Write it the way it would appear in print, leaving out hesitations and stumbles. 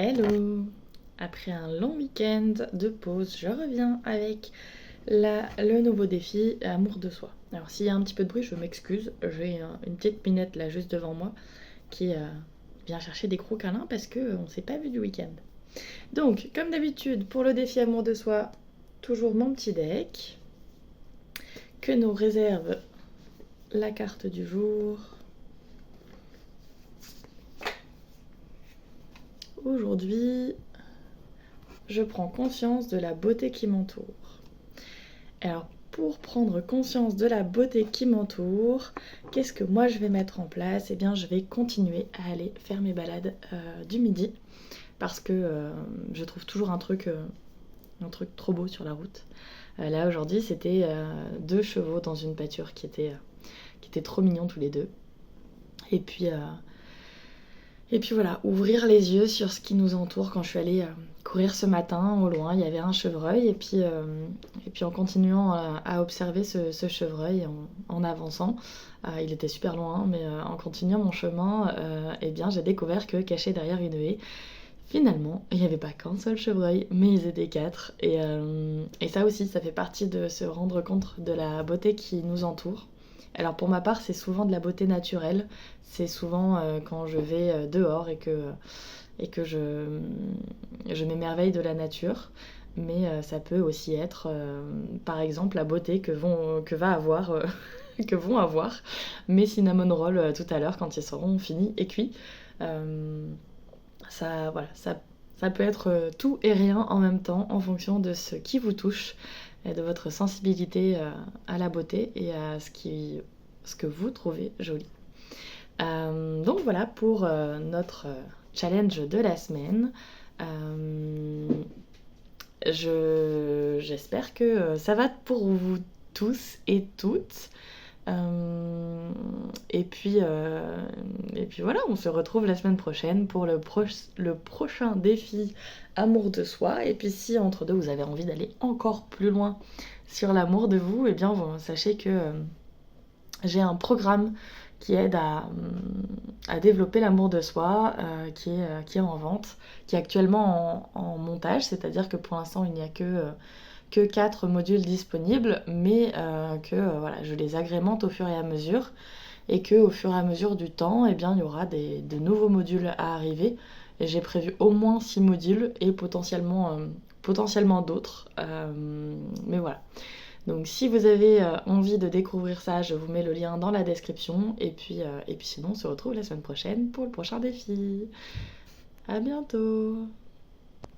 Hello! Après un long week-end de pause, je reviens avec le nouveau défi Amour de soi. Alors s'il y a un petit peu de bruit, je m'excuse, j'ai une petite minette là juste devant moi qui vient chercher des gros câlins parce qu'on ne s'est pas vu du week-end. Donc, comme d'habitude, pour le défi Amour de soi, toujours mon petit deck que nous réserve la carte du jour. Aujourd'hui, je prends conscience de la beauté qui m'entoure. Alors, pour prendre conscience de la beauté qui m'entoure, qu'est-ce que moi je vais mettre en place? Eh bien, je vais continuer à aller faire mes balades du midi parce que je trouve toujours un truc trop beau sur la route. Là, aujourd'hui, c'était deux chevaux dans une pâture qui étaient trop mignons tous les deux. Et puis voilà, ouvrir les yeux sur ce qui nous entoure. Quand je suis allée courir ce matin, au loin, il y avait un chevreuil. Et puis en continuant à observer ce chevreuil, en avançant, il était super loin, mais en continuant mon chemin, eh bien, j'ai découvert que caché derrière une haie, finalement, il n'y avait pas qu'un seul chevreuil, mais ils étaient quatre. Et ça aussi, ça fait partie de se rendre compte de la beauté qui nous entoure. Alors pour ma part, c'est souvent de la beauté naturelle. C'est souvent quand je vais dehors et que je m'émerveille de la nature. Mais ça peut aussi être, par exemple, la beauté que vont avoir mes cinnamon rolls tout à l'heure quand ils seront finis et cuits. Ça peut être tout et rien en même temps en fonction de ce qui vous touche et de votre sensibilité à la beauté et à ce que vous trouvez joli. Donc voilà pour notre challenge de la semaine. J'espère que ça va pour vous tous et toutes. Et puis voilà, on se retrouve la semaine prochaine pour le prochain défi Amour de soi. Et puis si entre deux vous avez envie d'aller encore plus loin sur l'amour de vous, eh bien sachez que j'ai un programme qui aide à développer l'amour de soi, qui est en vente, qui est actuellement en montage, c'est-à-dire que pour l'instant il n'y a que 4 modules disponibles, mais voilà, je les agrémente au fur et à mesure, et qu'au fur et à mesure du temps, eh bien, il y aura de nouveaux modules à arriver. Et j'ai prévu au moins 6 modules et potentiellement d'autres. Mais voilà. Donc si vous avez envie de découvrir ça, je vous mets le lien dans la description. Et puis sinon, on se retrouve la semaine prochaine pour le prochain défi. À bientôt!